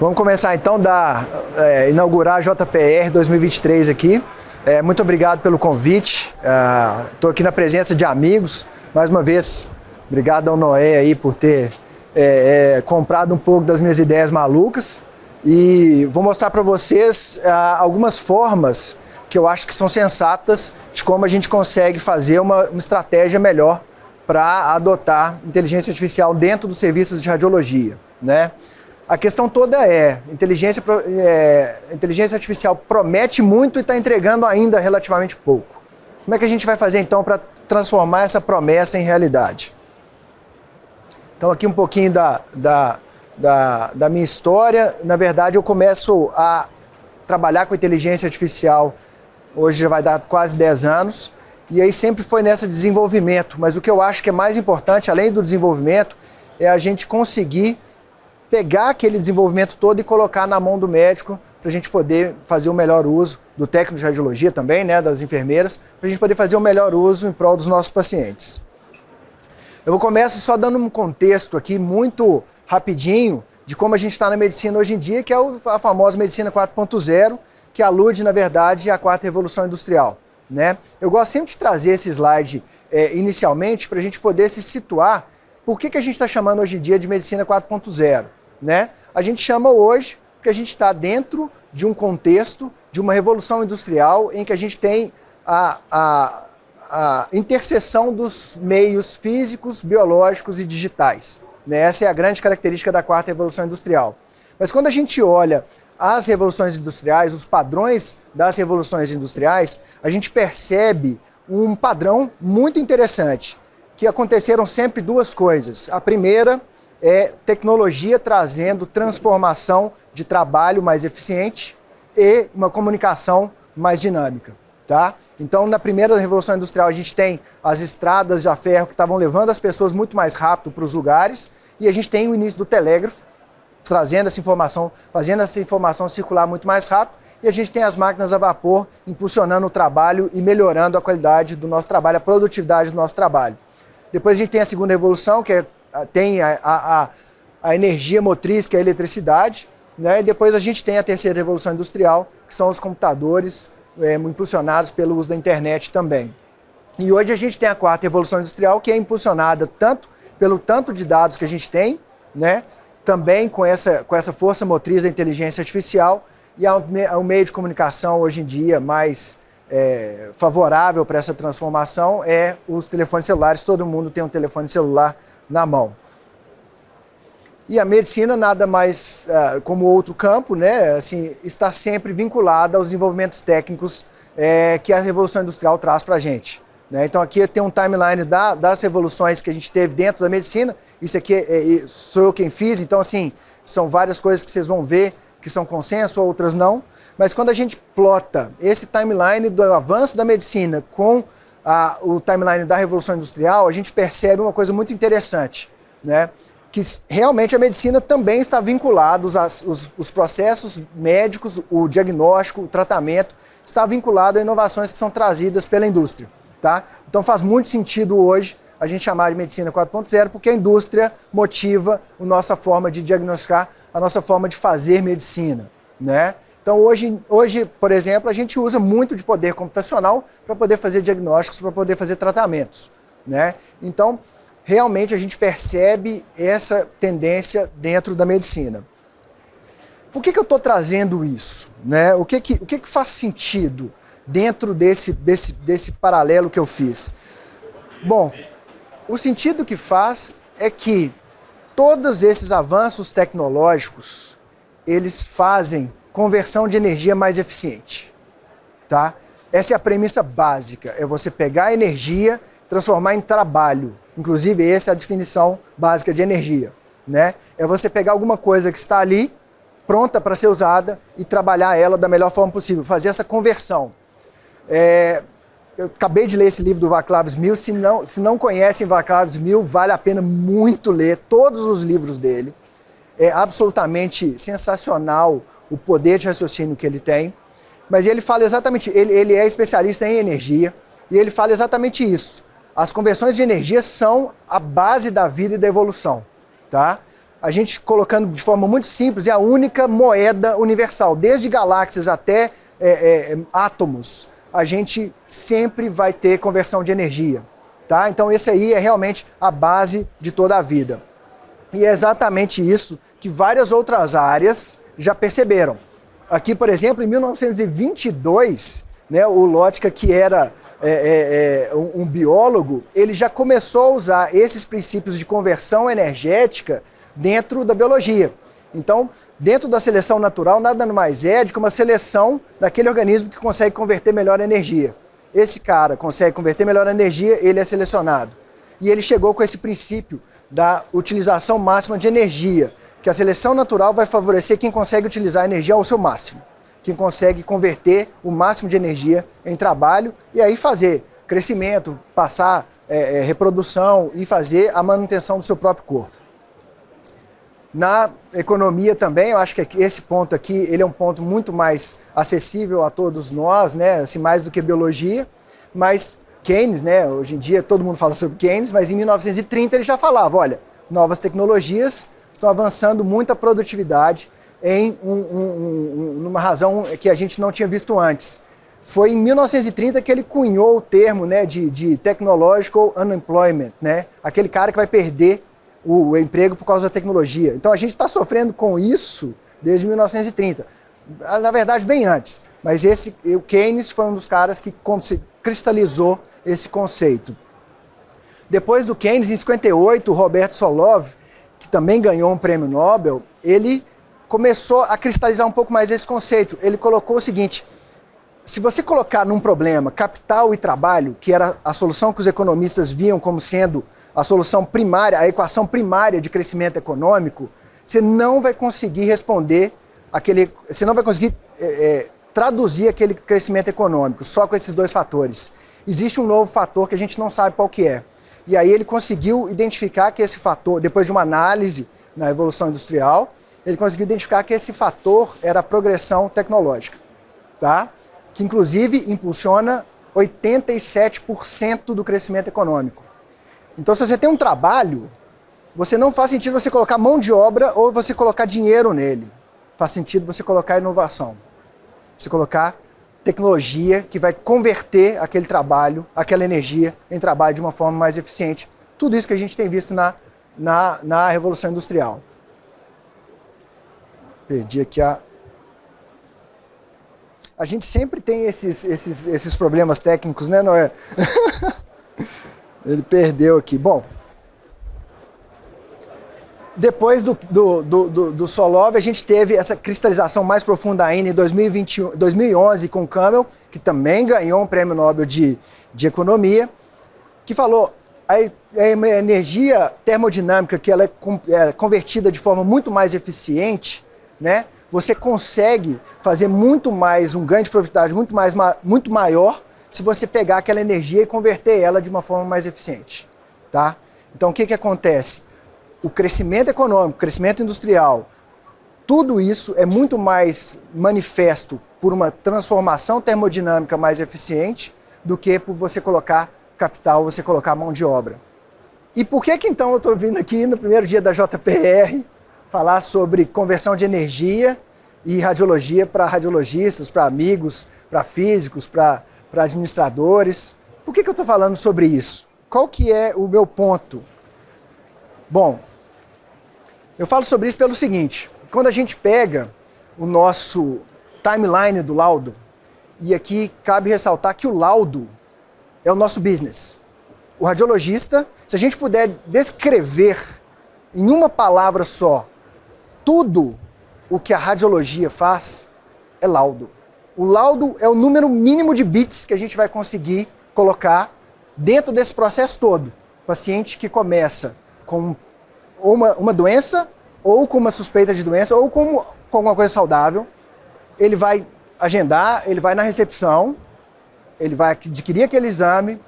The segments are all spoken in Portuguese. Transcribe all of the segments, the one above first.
Vamos começar então inaugurar a JPR 2023 aqui. Muito obrigado pelo convite. Estou aqui na presença de amigos. Mais uma vez, obrigado ao Noé aí por ter comprado um pouco das minhas ideias malucas. E vou mostrar para vocês algumas formas que eu acho que são sensatas de como a gente consegue fazer uma estratégia melhor para adotar inteligência artificial dentro dos serviços de radiologia, né? A questão toda inteligência artificial promete muito e está entregando ainda relativamente pouco. Como é que a gente vai fazer então para transformar essa promessa em realidade? Então aqui um pouquinho da minha história. Na verdade eu começo a trabalhar com inteligência artificial, hoje já vai dar quase 10 anos, e aí sempre foi nesse desenvolvimento, mas o que eu acho que é mais importante, além do desenvolvimento, é a gente conseguir pegar aquele desenvolvimento todo e colocar na mão do médico para a gente poder fazer o melhor uso, do técnico de radiologia também, né, das enfermeiras, para a gente poder fazer o melhor uso em prol dos nossos pacientes. Eu começo só dando um contexto aqui muito rapidinho de como a gente está na medicina hoje em dia, que é a famosa medicina 4.0, que alude, na verdade, à quarta revolução industrial, né? Eu gosto sempre de trazer esse slide inicialmente para a gente poder se situar por que a gente está chamando hoje em dia de medicina 4.0, né? A gente chama hoje porque a gente está dentro de um contexto de uma revolução industrial em que a gente tem a interseção dos meios físicos, biológicos e digitais, né? Essa é a grande característica da quarta revolução industrial. Mas quando a gente olha as revoluções industriais, os padrões das revoluções industriais, a gente percebe um padrão muito interessante, que aconteceram sempre duas coisas. A primeira é tecnologia trazendo transformação de trabalho mais eficiente e uma comunicação mais dinâmica, tá? Então, na primeira revolução industrial, a gente tem as estradas a ferro que estavam levando as pessoas muito mais rápido para os lugares, e a gente tem o início do telégrafo, trazendo essa informação, fazendo essa informação circular muito mais rápido, e a gente tem as máquinas a vapor impulsionando o trabalho e melhorando a qualidade do nosso trabalho, a produtividade do nosso trabalho. Depois a gente tem a segunda revolução, que tem a energia motriz, que é a eletricidade, né? E depois a gente tem a terceira revolução industrial, que são os computadores, impulsionados pelo uso da internet também. E hoje a gente tem a quarta revolução industrial, que é impulsionada tanto pelo tanto de dados que a gente tem, né? Também com essa força motriz da inteligência artificial, e o meio de comunicação hoje em dia mais favorável para essa transformação é os telefones celulares. Todo mundo tem um telefone celular na mão. E a medicina nada mais como outro campo, né, assim, está sempre vinculada aos desenvolvimentos técnicos que a Revolução Industrial traz para a gente, né? Então aqui tem um timeline das revoluções que a gente teve dentro da medicina. Isso aqui sou eu quem fiz, então assim, são várias coisas que vocês vão ver que são consenso, outras não. Mas quando a gente plota esse timeline do avanço da medicina com o timeline da Revolução Industrial, a gente percebe uma coisa muito interessante, né? Que realmente a medicina também está vinculada, os processos médicos, o diagnóstico, o tratamento, está vinculado a inovações que são trazidas pela indústria, tá? Então faz muito sentido hoje a gente chamar de medicina 4.0, porque a indústria motiva a nossa forma de diagnosticar, a nossa forma de fazer medicina, né? Então hoje, por exemplo, a gente usa muito de poder computacional para poder fazer diagnósticos, para poder fazer tratamentos, né? Então, realmente a gente percebe essa tendência dentro da medicina. Por que eu estou trazendo isso, né? O que faz sentido dentro desse paralelo que eu fiz? Bom, o sentido que faz é que todos esses avanços tecnológicos, eles fazem conversão de energia mais eficiente, tá? Essa é a premissa básica, é você pegar a energia, transformar em trabalho. Inclusive, essa é a definição básica de energia, né? É você pegar alguma coisa que está ali, pronta para ser usada, e trabalhar ela da melhor forma possível, fazer essa conversão. Eu acabei de ler esse livro do Václav Smil. Se não conhecem Václav Smil, vale a pena muito ler todos os livros dele. É absolutamente sensacional o poder de raciocínio que ele tem. Mas ele fala exatamente, ele é especialista em energia, e ele fala exatamente isso. As conversões de energia são a base da vida e da evolução, tá? a gente colocando de forma muito simples, é a única moeda universal. Desde galáxias até átomos, a gente sempre vai ter conversão de energia. Tá? Então esse aí é realmente a base de toda a vida. E é exatamente isso que várias outras áreas já perceberam. Aqui, por exemplo, em 1922, né, o Lotka, que era um biólogo, ele já começou a usar esses princípios de conversão energética dentro da biologia. Então, dentro da seleção natural, nada mais é do que uma seleção daquele organismo que consegue converter melhor a energia. Esse cara consegue converter melhor a energia, ele é selecionado. E ele chegou com esse princípio da utilização máxima de energia, que a seleção natural vai favorecer quem consegue utilizar a energia ao seu máximo, quem consegue converter o máximo de energia em trabalho e aí fazer crescimento, passar reprodução e fazer a manutenção do seu próprio corpo. Na economia também, eu acho que esse ponto aqui, ele é um ponto muito mais acessível a todos nós, né, assim, mais do que biologia, mas Keynes, né, hoje em dia todo mundo fala sobre Keynes, mas em 1930 ele já falava, olha, novas tecnologias estão avançando muito a produtividade em numa razão que a gente não tinha visto antes. Foi em 1930 que ele cunhou o termo, né, de technological unemployment, né, aquele cara que vai perder o emprego por causa da tecnologia. Então a gente está sofrendo com isso desde 1930. Na verdade, bem antes. Mas o Keynes foi um dos caras que cristalizou esse conceito. Depois do Keynes, em 58, o Roberto Solov, que também ganhou um prêmio Nobel, ele começou a cristalizar um pouco mais esse conceito. Ele colocou o seguinte: se você colocar num problema capital e trabalho, que era a solução que os economistas viam como sendo a solução primária, a equação primária de crescimento econômico, você não vai conseguir responder você não vai conseguir traduzir aquele crescimento econômico só com esses dois fatores. Existe um novo fator que a gente não sabe qual que é. E aí ele conseguiu identificar que esse fator, depois de uma análise na Revolução Industrial, ele conseguiu identificar que esse fator era a progressão tecnológica, tá? Que inclusive impulsiona 87% do crescimento econômico. Então, se você tem um trabalho, não faz sentido você colocar mão de obra ou você colocar dinheiro nele. Faz sentido você colocar inovação. Você colocar tecnologia que vai converter aquele trabalho, aquela energia, em trabalho de uma forma mais eficiente. Tudo isso que a gente tem visto na Revolução Industrial. Perdi aqui a gente sempre tem esses problemas técnicos, né, Noé? Ele perdeu aqui. Bom, depois do Solov, a gente teve essa cristalização mais profunda ainda em 2011 com o Campbell, que também ganhou um prêmio Nobel de Economia, que falou a energia termodinâmica, que ela é convertida de forma muito mais eficiente, né? Você consegue fazer muito mais, um ganho de produtividade muito maior se você pegar aquela energia e converter ela de uma forma mais eficiente, tá? Então o que acontece? O crescimento econômico, o crescimento industrial, tudo isso é muito mais manifesto por uma transformação termodinâmica mais eficiente do que por você colocar capital, você colocar mão de obra. E por que então eu estou vindo aqui no primeiro dia da JPR falar sobre conversão de energia e radiologia para radiologistas, para amigos, para físicos, para administradores? Por que eu estou falando sobre isso? Qual que é o meu ponto? Bom, eu falo sobre isso pelo seguinte: quando a gente pega o nosso timeline do laudo, e aqui cabe ressaltar que o laudo é o nosso business. O radiologista, se a gente puder descrever em uma palavra só tudo o que a radiologia faz, é laudo. O laudo é o número mínimo de bits que a gente vai conseguir colocar dentro desse processo todo. O paciente que começa com uma doença, ou com uma suspeita de doença, ou com alguma coisa saudável, ele vai agendar, ele vai na recepção, ele vai adquirir aquele exame,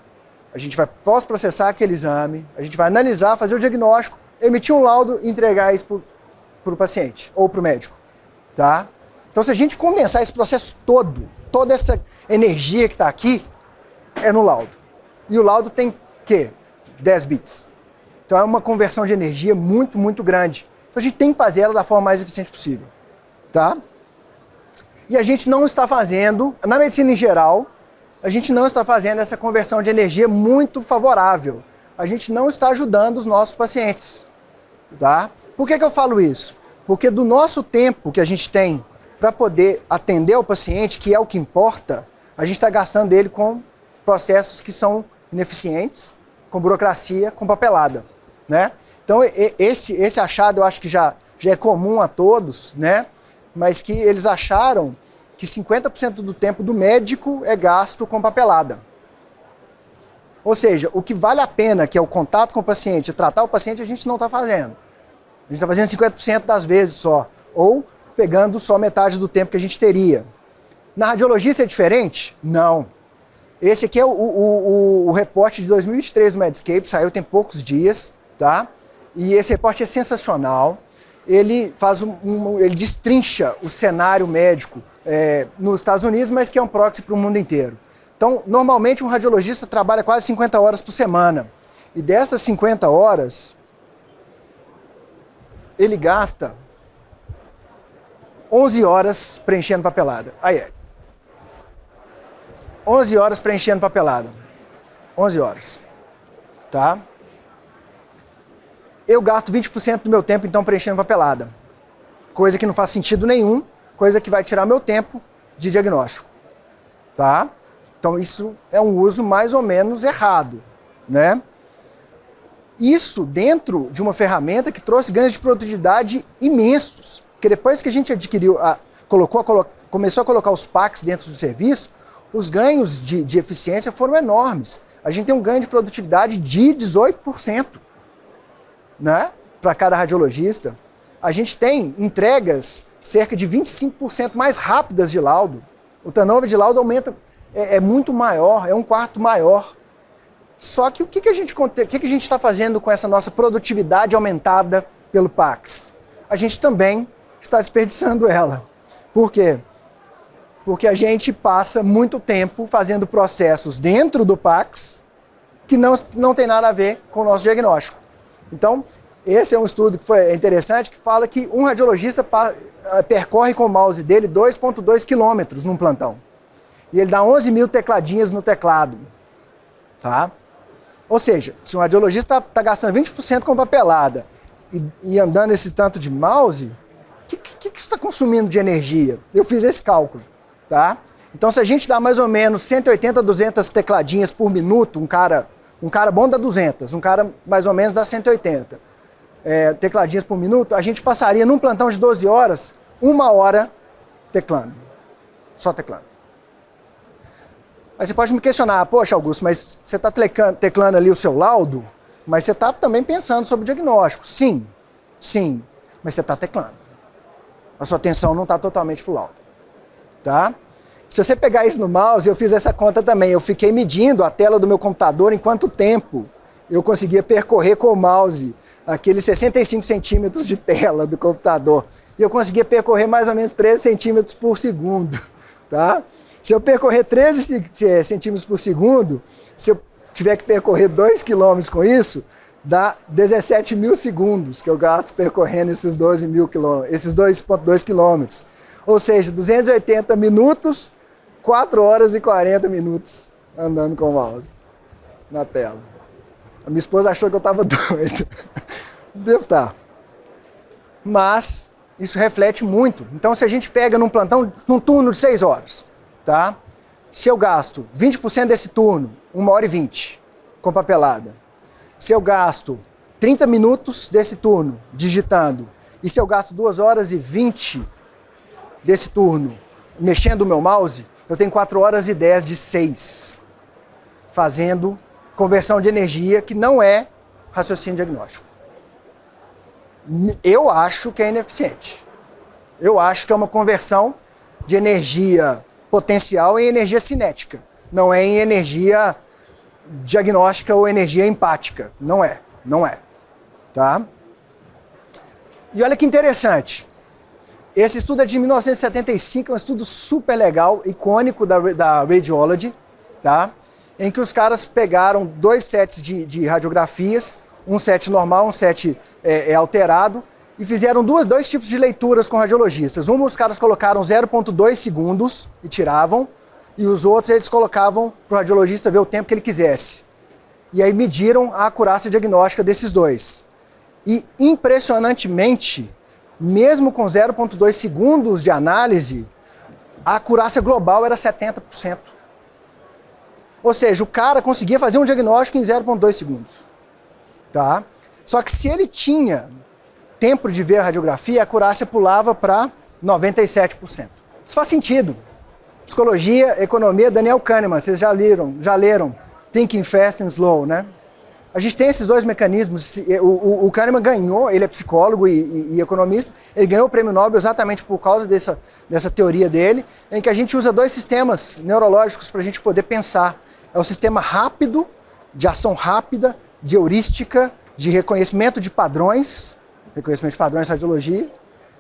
a gente vai pós-processar aquele exame, a gente vai analisar, fazer o diagnóstico, emitir um laudo e entregar isso para o paciente ou para o médico, tá? Então, se a gente condensar esse processo todo, toda essa energia que está aqui, é no laudo. E o laudo tem o quê? 10 bits. Então, é uma conversão de energia muito, muito grande. Então a gente tem que fazer ela da forma mais eficiente possível, tá? E a gente não está fazendo, na medicina em geral, a gente não está fazendo essa conversão de energia muito favorável. A gente não está ajudando os nossos pacientes, tá? Por que eu falo isso? Porque do nosso tempo que a gente tem para poder atender o paciente, que é o que importa, a gente está gastando ele com processos que são ineficientes, com burocracia, com papelada, né? Então esse achado eu acho que já é comum a todos, né? Mas que eles acharam que 50% do tempo do médico é gasto com papelada. Ou seja, o que vale a pena, que é o contato com o paciente, tratar o paciente, a gente não está fazendo. A gente está fazendo 50% das vezes só, ou pegando só metade do tempo que a gente teria. Na radiologia isso é diferente? Não. Esse aqui é o reporte de 2023 do Medscape, saiu tem poucos dias, tá? E esse reporte é sensacional. Ele ele destrincha o cenário médico nos Estados Unidos, mas que é um proxy para o mundo inteiro. Então, normalmente um radiologista trabalha quase 50 horas por semana. E dessas 50 horas, ele gasta 11 horas preenchendo papelada. Aí, 11 horas preenchendo papelada. 11 horas. Tá? Eu gasto 20% do meu tempo, então, preenchendo papelada. Coisa que não faz sentido nenhum, coisa que vai tirar meu tempo de diagnóstico. Tá? Então, isso é um uso mais ou menos errado, né? Isso dentro de uma ferramenta que trouxe ganhos de produtividade imensos. Porque depois que a gente adquiriu, começou a colocar os PACs dentro do serviço, os ganhos de eficiência foram enormes. A gente tem um ganho de produtividade de 18%, né? Para cada radiologista. A gente tem entregas cerca de 25% mais rápidas de laudo. O turnover de laudo aumenta, é muito maior, é um quarto maior. Só que o que a gente está fazendo com essa nossa produtividade aumentada pelo PACS? A gente também está desperdiçando ela. Por quê? Porque a gente passa muito tempo fazendo processos dentro do PACS que não tem nada a ver com o nosso diagnóstico. Então, esse é um estudo que foi interessante, que fala que um radiologista percorre com o mouse dele 2,2 quilômetros num plantão. E ele dá 11 mil tecladinhas no teclado. Tá? Ou seja, se um radiologista está gastando 20% com papelada e andando esse tanto de mouse, o que isso está consumindo de energia? Eu fiz esse cálculo. Tá? Então, se a gente dá mais ou menos 180 a 200 tecladinhas por minuto, um cara bom dá 200, um cara mais ou menos dá 180 tecladinhas por minuto, a gente passaria num plantão de 12 horas, 1 hora teclando. Só teclando. Aí você pode me questionar, poxa, Augusto, mas você está teclando ali o seu laudo, mas você está também pensando sobre o diagnóstico. Sim, mas você está teclando. A sua atenção não está totalmente para o laudo. Tá? Se você pegar isso no mouse, eu fiz essa conta também, eu fiquei medindo a tela do meu computador em quanto tempo eu conseguia percorrer com o mouse aqueles 65 centímetros de tela do computador. E eu conseguia percorrer mais ou menos 13 centímetros por segundo. Tá? Se eu percorrer 13 centímetros por segundo, se eu tiver que percorrer 2 quilômetros com isso, dá 17 mil segundos que eu gasto percorrendo esses 2,2 quilômetros. Ou seja, 280 minutos, 4 horas e 40 minutos andando com o mouse na tela. A minha esposa achou que eu estava doido. Devo estar. Mas isso reflete muito. Então, se a gente pega num plantão, num turno de 6 horas, tá? Se eu gasto 20% desse turno, 1 hora e 20, com papelada. Se eu gasto 30 minutos desse turno digitando, e se eu gasto 2 horas e 20 desse turno mexendo o meu mouse, eu tenho 4 horas e 10 de 6 fazendo conversão de energia que não é raciocínio diagnóstico. Eu acho que é ineficiente. Eu acho que é uma conversão de energia potencial em energia cinética. Não é em energia diagnóstica ou energia empática. Não é. Tá? E olha que interessante. Esse estudo é de 1975, é um estudo super legal, icônico da Radiology, tá? Em que os caras pegaram 2 sets de radiografias, um set normal, um set alterado, e fizeram dois tipos de leituras com radiologistas. Uma, os caras colocaram 0,2 segundos e tiravam, e os outros eles colocavam para o radiologista ver o tempo que ele quisesse. E aí mediram a acurácia diagnóstica desses dois. E, impressionantemente, mesmo com 0,2 segundos de análise, a acurácia global era 70%. Ou seja, o cara conseguia fazer um diagnóstico em 0,2 segundos. Tá? Só que se ele tinha tempo de ver a radiografia, a acurácia pulava para 97%. Isso faz sentido. Psicologia, economia, Daniel Kahneman, vocês já leram Thinking Fast and Slow, né? A gente tem esses dois mecanismos. O Kahneman ganhou, ele é psicólogo e economista, ele ganhou o prêmio Nobel exatamente por causa dessa teoria dele, em que a gente usa dois sistemas neurológicos para a gente poder pensar. É o sistema rápido, de ação rápida, de heurística, de reconhecimento de padrões radiologia,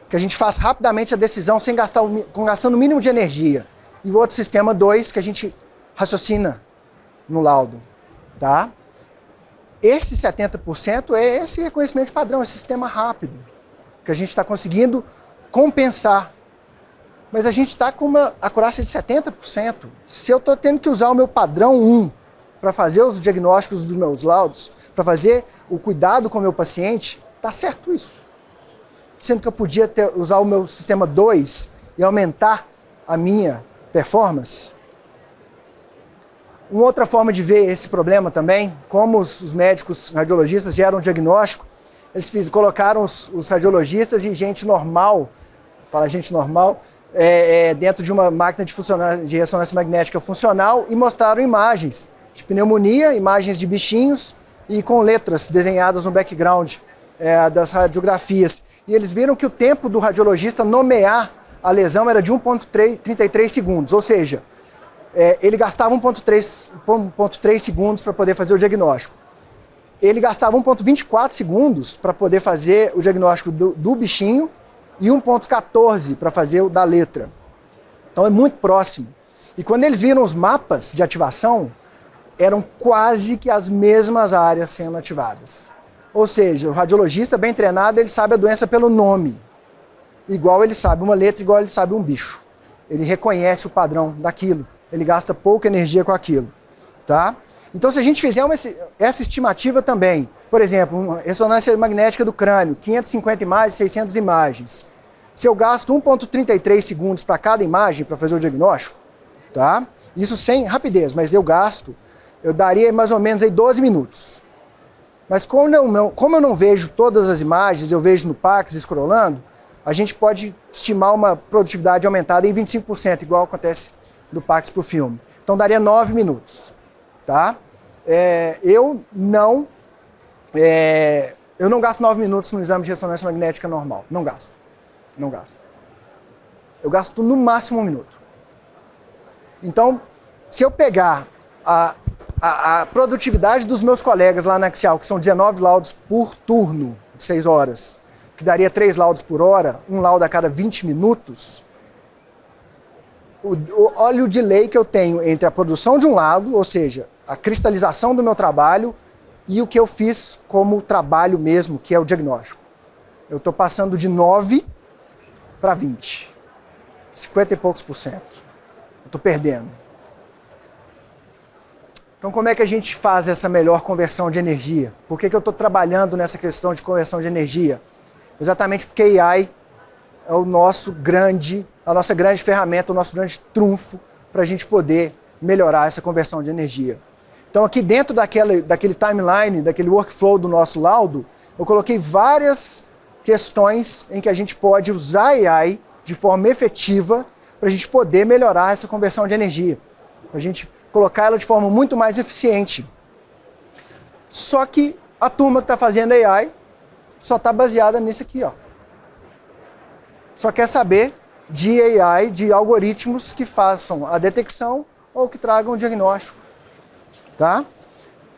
que a gente faz rapidamente a decisão sem gastando o mínimo de energia. E o outro sistema 2, que a gente raciocina no laudo. Tá? Esse 70% é esse reconhecimento de padrão, esse sistema rápido, que a gente está conseguindo compensar. Mas a gente está com uma acurácia de 70%. Se eu estou tendo que usar o meu padrão 1 para fazer os diagnósticos dos meus laudos, para fazer o cuidado com o meu paciente, está certo isso. Sendo que eu podia usar o meu sistema 2 e aumentar a minha performance. Uma outra forma de ver esse problema também, como os médicos radiologistas geram um diagnóstico, eles colocaram os radiologistas e gente normal, dentro de uma máquina de ressonância magnética funcional e mostraram imagens de pneumonia, imagens de bichinhos e com letras desenhadas no background das radiografias. E eles viram que o tempo do radiologista nomear a lesão era de 1,33 segundos, ou seja, ele gastava 1,3 segundos para poder fazer o diagnóstico. Ele gastava 1,24 segundos para poder fazer o diagnóstico do bichinho e 1,14 para fazer o da letra. Então é muito próximo. E quando eles viram os mapas de ativação, eram quase que as mesmas áreas sendo ativadas. Ou seja, o radiologista bem treinado, ele sabe a doença pelo nome. Igual ele sabe uma letra, igual ele sabe um bicho. Ele reconhece o padrão daquilo. Ele gasta pouca energia com aquilo. Tá? Então, se a gente fizer essa estimativa também, por exemplo, uma ressonância magnética do crânio, 550 imagens, 600 imagens. Se eu gasto 1,33 segundos para cada imagem para fazer o diagnóstico, tá? Isso sem rapidez, mas eu daria mais ou menos aí 12 minutos. Mas como eu não vejo todas as imagens, eu vejo no Pax scrollando, a gente pode estimar uma produtividade aumentada em 25%, igual acontece do Pax para o filme. Então daria 9 minutos. Tá? Eu não gasto 9 minutos no exame de ressonância magnética normal. Não gasto. Eu gasto no máximo 1 minuto. Então, se eu pegar a produtividade dos meus colegas lá na Axial, que são 19 laudos por turno, de 6 horas, que daria 3 laudos por hora, um laudo a cada 20 minutos, olha o delay que eu tenho entre a produção de um laudo, ou seja, a cristalização do meu trabalho, e o que eu fiz como trabalho mesmo, que é o diagnóstico. Eu estou passando de 9 para 20. 50 e poucos %. Eu estou perdendo. Então, como é que a gente faz essa melhor conversão de energia? Por que eu estou trabalhando nessa questão de conversão de energia? Exatamente porque AI é a nossa grande ferramenta, o nosso grande trunfo para a gente poder melhorar essa conversão de energia. Então, aqui dentro daquele timeline, daquele workflow do nosso laudo, eu coloquei várias questões em que a gente pode usar AI de forma efetiva para a gente poder melhorar essa conversão de energia, para a gente colocar ela de forma muito mais eficiente. Só que a turma que está fazendo AI só está baseada nisso aqui, ó. Só quer saber de AI, de algoritmos que façam a detecção ou que tragam o diagnóstico. Tá?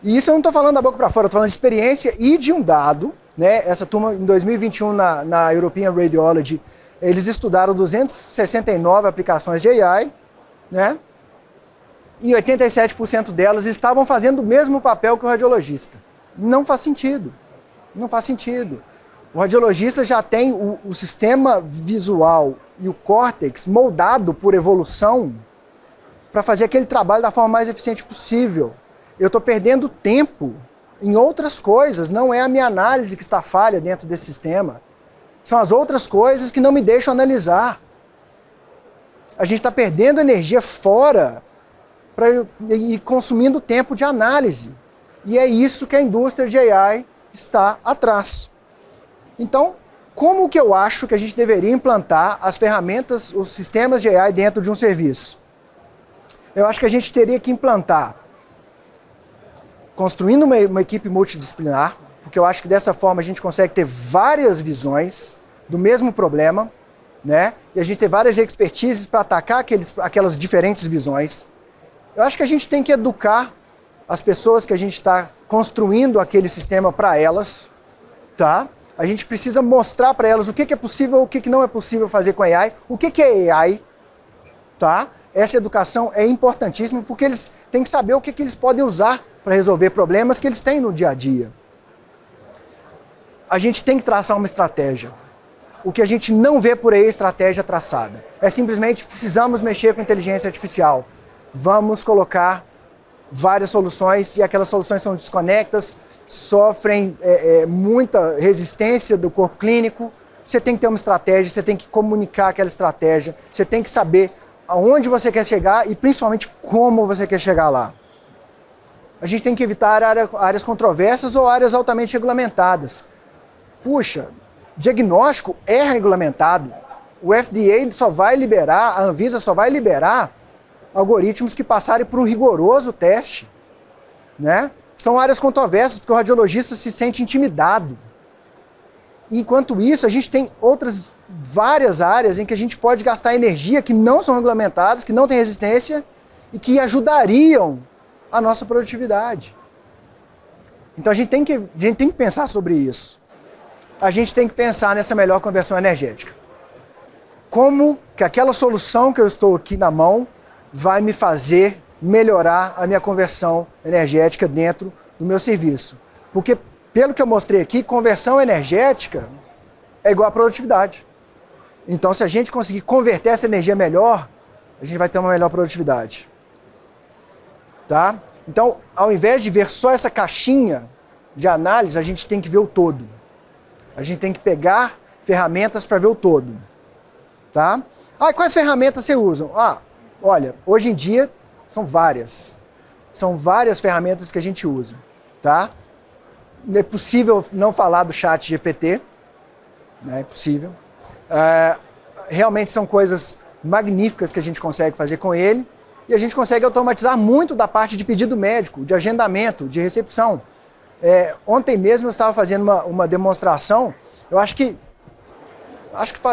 E isso eu não estou falando da boca para fora, eu estou falando de experiência e de um dado. Né? Essa turma, em 2021, na European Radiology, eles estudaram 269 aplicações de AI, né? E 87% delas estavam fazendo o mesmo papel que o radiologista. Não faz sentido. Não faz sentido. O radiologista já tem o sistema visual e o córtex moldado por evolução para fazer aquele trabalho da forma mais eficiente possível. Eu estou perdendo tempo em outras coisas, não é a minha análise que está falha dentro desse sistema. São as outras coisas que não me deixam analisar. A gente está perdendo energia fora e consumindo tempo de análise. E é isso que a indústria de AI está atrás. Então, como que eu acho que a gente deveria implantar as ferramentas, os sistemas de AI dentro de um serviço? Eu acho que a gente teria que implantar, construindo uma equipe multidisciplinar, porque eu acho que dessa forma a gente consegue ter várias visões do mesmo problema, né? E a gente ter várias expertises para atacar aquelas diferentes visões. Eu acho que a gente tem que educar as pessoas que a gente está construindo aquele sistema para elas, tá? A gente precisa mostrar para elas o que é possível, o que não é possível fazer com AI, o que é AI, tá? Essa educação é importantíssima porque eles têm que saber o que eles podem usar para resolver problemas que eles têm no dia a dia. A gente tem que traçar uma estratégia. O que a gente não vê por aí é estratégia traçada. É simplesmente precisamos mexer com inteligência artificial. Vamos colocar várias soluções e aquelas soluções são desconectas, sofrem muita resistência do corpo clínico. Você tem que ter uma estratégia, você tem que comunicar aquela estratégia, você tem que saber aonde você quer chegar e principalmente como você quer chegar lá. A gente tem que evitar áreas controversas ou áreas altamente regulamentadas. Puxa, diagnóstico é regulamentado. O FDA só vai liberar, a Anvisa só vai liberar algoritmos que passarem por um rigoroso teste, né? São áreas controversas porque o radiologista se sente intimidado. Enquanto isso, a gente tem várias áreas em que a gente pode gastar energia que não são regulamentadas, que não têm resistência e que ajudariam a nossa produtividade. Então a gente tem que pensar sobre isso. A gente tem que pensar nessa melhor conversão energética. Como que aquela solução que eu estou aqui na mão vai me fazer melhorar a minha conversão energética dentro do meu serviço. Porque, pelo que eu mostrei aqui, conversão energética é igual a produtividade. Então, se a gente conseguir converter essa energia melhor, a gente vai ter uma melhor produtividade. Tá? Então, ao invés de ver só essa caixinha de análise, a gente tem que ver o todo. A gente tem que pegar ferramentas para ver o todo. Tá? Quais ferramentas você usa? Olha, hoje em dia são várias. São várias ferramentas que a gente usa. Tá? É possível não falar do chat GPT. É possível. Realmente são coisas magníficas que a gente consegue fazer com ele. E a gente consegue automatizar muito da parte de pedido médico, de agendamento, de recepção. Ontem mesmo eu estava fazendo uma demonstração. Eu acho que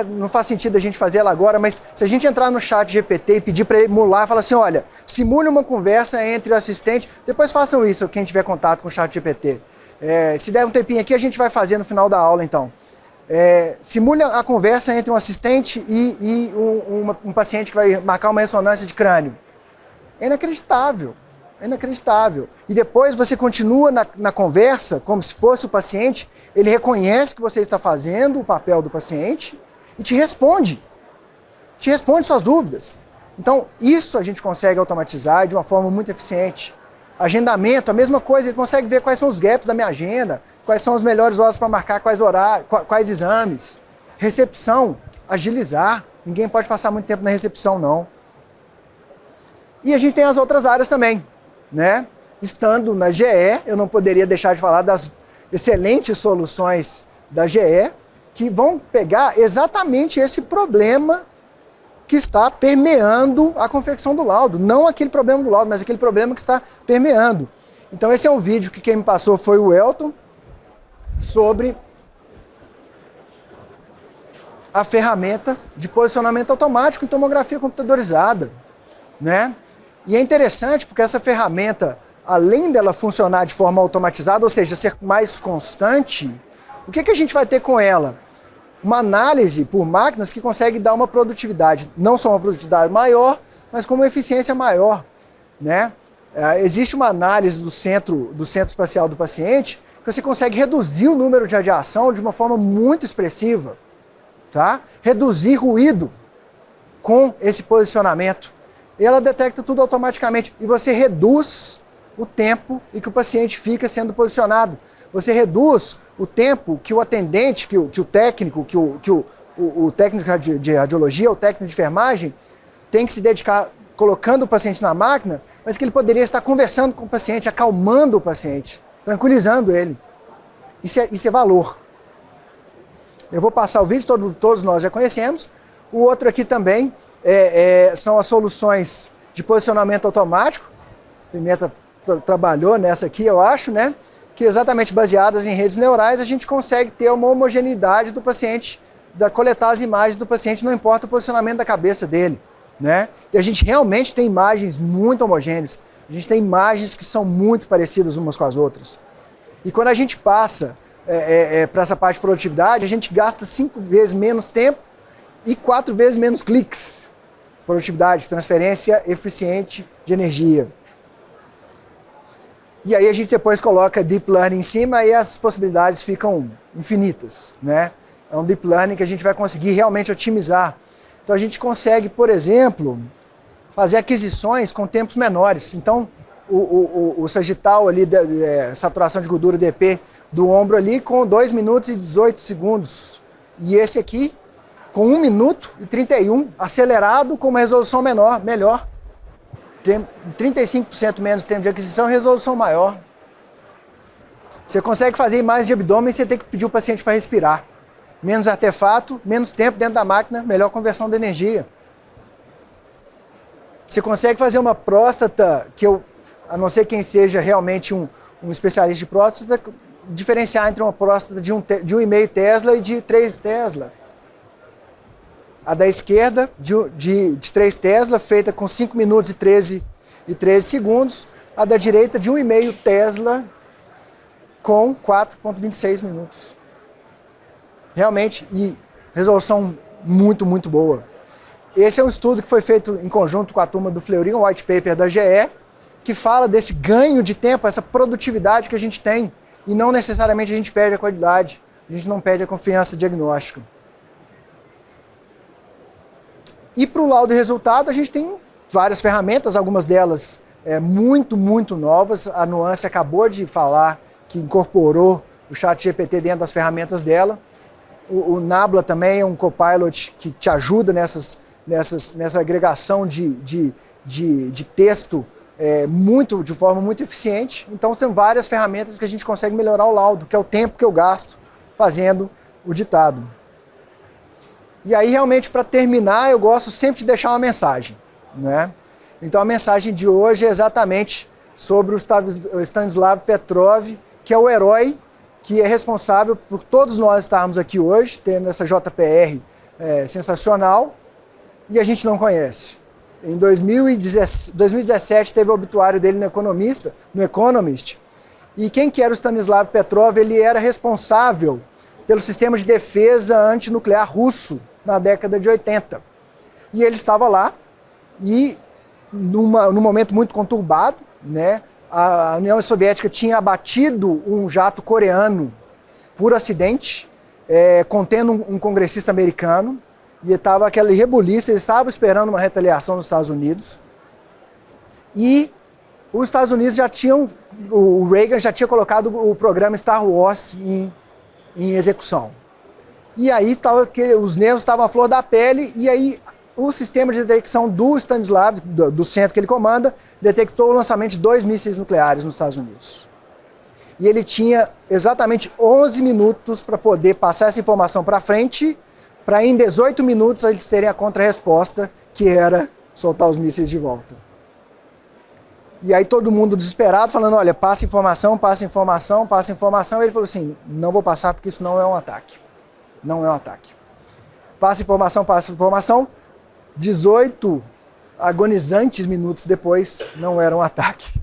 não faz sentido a gente fazer ela agora, mas se a gente entrar no chat GPT e pedir para ele emular, fala assim, olha, simule uma conversa entre o assistente, depois façam isso, quem tiver contato com o chat GPT. Se der um tempinho aqui, a gente vai fazer no final da aula, então. Simule a conversa entre um assistente e um paciente que vai marcar uma ressonância de crânio. É inacreditável. É inacreditável. E depois você continua na conversa, como se fosse o paciente, ele reconhece que você está fazendo o papel do paciente e te responde. Te responde suas dúvidas. Então, isso a gente consegue automatizar de uma forma muito eficiente. Agendamento, a mesma coisa, ele consegue ver quais são os gaps da minha agenda, quais são as melhores horas para marcar quais exames. Recepção, agilizar. Ninguém pode passar muito tempo na recepção, não. E a gente tem as outras áreas também, né? Estando na GE, eu não poderia deixar de falar das excelentes soluções da GE, que vão pegar exatamente esse problema que está permeando a confecção do laudo. Não aquele problema do laudo, mas aquele problema que está permeando. Então esse é um vídeo que quem me passou foi o Elton, sobre a ferramenta de posicionamento automático em tomografia computadorizada, né? E é interessante porque essa ferramenta, além dela funcionar de forma automatizada, ou seja, ser mais constante, o que a gente vai ter com ela? Uma análise por máquinas que consegue dar uma produtividade, não só uma produtividade maior, mas com uma eficiência maior, né? Existe uma análise do centro espacial do paciente que você consegue reduzir o número de radiação de uma forma muito expressiva, tá? Reduzir ruído com esse posicionamento. Ela detecta tudo automaticamente e você reduz o tempo em que o paciente fica sendo posicionado. Você reduz o tempo que o atendente, que o técnico, o técnico de radiologia, o técnico de enfermagem, tem que se dedicar colocando o paciente na máquina, mas que ele poderia estar conversando com o paciente, acalmando o paciente, tranquilizando ele. Isso é valor. Eu vou passar o vídeo, todos nós já conhecemos. O outro aqui também são as soluções de posicionamento automático. A Pimenta trabalhou nessa aqui, eu acho, né? Que exatamente baseadas em redes neurais, a gente consegue ter uma homogeneidade do paciente, coletar as imagens do paciente, não importa o posicionamento da cabeça dele, né? E a gente realmente tem imagens muito homogêneas, a gente tem imagens que são muito parecidas umas com as outras. E quando a gente passa para essa parte de produtividade, a gente gasta 5 vezes menos tempo e 4 vezes menos cliques. Produtividade, transferência eficiente de energia. E aí a gente depois coloca Deep Learning em cima e as possibilidades ficam infinitas, né? É um Deep Learning que a gente vai conseguir realmente otimizar. Então a gente consegue, por exemplo, fazer aquisições com tempos menores. Então o sagital ali, saturação de gordura DP do ombro ali com 2 minutos e 18 segundos. E esse aqui com 1 minuto e 31, acelerado com uma resolução melhor. Tem 35% menos tempo de aquisição e resolução maior. Você consegue fazer imagens de abdômen sem ter que pedir o paciente para respirar. Menos artefato, menos tempo dentro da máquina, melhor conversão de energia. Você consegue fazer uma próstata, a não ser quem seja realmente um especialista de próstata, diferenciar entre uma próstata de 1,5 Tesla e de 3 Tesla. A da esquerda, de 3 Tesla, feita com 5 minutos e 13 segundos. A da direita, de 1,5 Tesla, com 4,26 minutos. Realmente, e resolução muito, muito boa. Esse é um estudo que foi feito em conjunto com a turma do Fleury, um white paper da GE, que fala desse ganho de tempo, essa produtividade que a gente tem. E não necessariamente a gente perde a qualidade, a gente não perde a confiança diagnóstica. E para o laudo e resultado, a gente tem várias ferramentas, algumas delas muito, muito novas. A Nuance acabou de falar que incorporou o ChatGPT dentro das ferramentas dela. O Nabla também é um copilot que te ajuda nessa agregação de texto de forma muito eficiente. Então, tem várias ferramentas que a gente consegue melhorar o laudo, que é o tempo que eu gasto fazendo o ditado. E aí, realmente, para terminar, eu gosto sempre de deixar uma mensagem, né? Então, a mensagem de hoje é exatamente sobre o Stanislav Petrov, que é o herói que é responsável por todos nós estarmos aqui hoje, tendo essa JPR sensacional, e a gente não conhece. Em 2017 teve o obituário dele no Economist, e quem que era o Stanislav Petrov? Ele era responsável pelo sistema de defesa antinuclear russo na década de 80. E ele estava lá, e num momento muito conturbado, né, a União Soviética tinha abatido um jato coreano por acidente, contendo um congressista americano, e estava aquele rebuliço, eles estavam esperando uma retaliação dos Estados Unidos, e os Estados Unidos o Reagan já tinha colocado o programa Star Wars em execução. E aí os nervos estavam à flor da pele, e aí o sistema de detecção do Stanislav, do centro que ele comanda, detectou o lançamento de 2 mísseis nucleares nos Estados Unidos. E ele tinha exatamente 11 minutos para poder passar essa informação para frente, para em 18 minutos eles terem a contra-resposta, que era soltar os mísseis de volta. E aí todo mundo desesperado, falando, olha, passa informação, passa informação, passa informação. E ele falou assim, não vou passar porque isso não é um ataque. Não é um ataque. Passa informação, 18 agonizantes minutos depois, não era um ataque.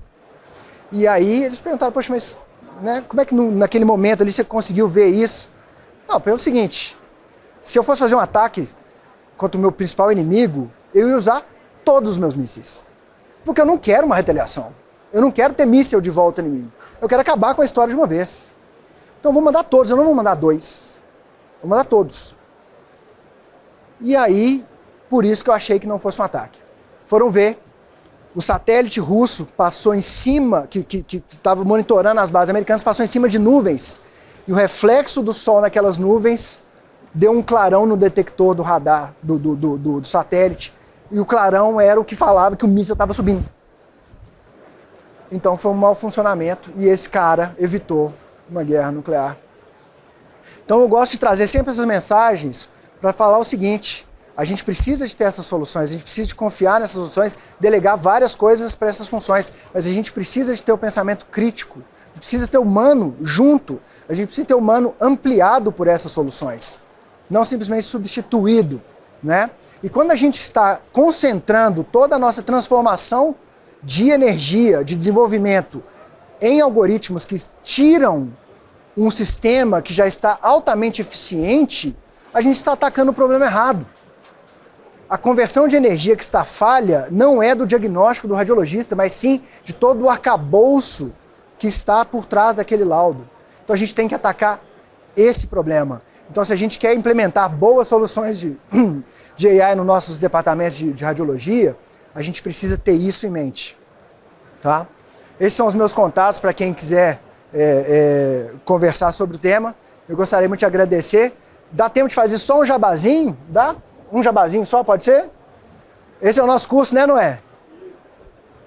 E aí eles perguntaram, poxa, mas né, como é que naquele momento ali você conseguiu ver isso? Não, pelo seguinte, se eu fosse fazer um ataque contra o meu principal inimigo, eu ia usar todos os meus mísseis. Porque eu não quero uma retaliação. Eu não quero ter míssil de volta em mim. Eu quero acabar com a história de uma vez. Então eu vou mandar todos, eu não vou mandar 2. Vou mandar todos. E aí, por isso que eu achei que não fosse um ataque. Foram ver, o satélite russo passou em cima, que estava monitorando as bases americanas, passou em cima de nuvens. E o reflexo do sol naquelas nuvens deu um clarão no detector do radar do satélite. E o clarão era o que falava que o míssil estava subindo. Então foi um mau funcionamento e esse cara evitou uma guerra nuclear. Então eu gosto de trazer sempre essas mensagens para falar o seguinte: a gente precisa de ter essas soluções, a gente precisa de confiar nessas soluções, delegar várias coisas para essas funções, mas a gente precisa de ter o pensamento crítico, a gente precisa ter o humano junto, a gente precisa ter o humano ampliado por essas soluções, não simplesmente substituído, né? E quando a gente está concentrando toda a nossa transformação de energia, de desenvolvimento em algoritmos que tiram um sistema que já está altamente eficiente, a gente está atacando o problema errado. A conversão de energia que está falha não é do diagnóstico do radiologista, mas sim de todo o arcabouço que está por trás daquele laudo. Então a gente tem que atacar esse problema. Então se a gente quer implementar boas soluções de AI nos nossos departamentos de radiologia, a gente precisa ter isso em mente. Tá? Esses são os meus contatos para quem quiser conversar sobre o tema. Eu gostaria muito de agradecer. Dá tempo de fazer só um jabazinho? Dá? Um jabazinho só, pode ser? Esse é o nosso curso, né, Noé?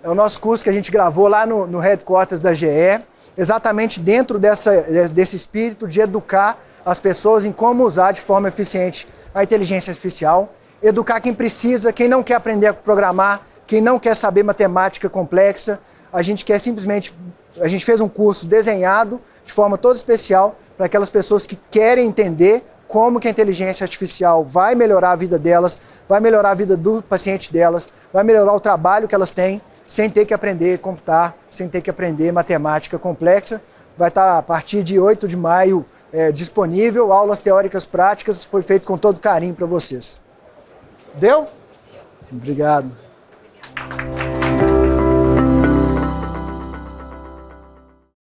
É o nosso curso que a gente gravou lá no headquarters da GE, exatamente dentro desse espírito de educar as pessoas em como usar de forma eficiente a inteligência artificial, educar quem precisa, quem não quer aprender a programar, quem não quer saber matemática complexa. A gente fez um curso desenhado de forma toda especial para aquelas pessoas que querem entender como que a inteligência artificial vai melhorar a vida delas, vai melhorar a vida do paciente delas, vai melhorar o trabalho que elas têm, sem ter que aprender a computar, sem ter que aprender matemática complexa. Vai estar a partir de 8 de maio disponível, aulas teóricas práticas, foi feito com todo carinho para vocês. Deu? Obrigado.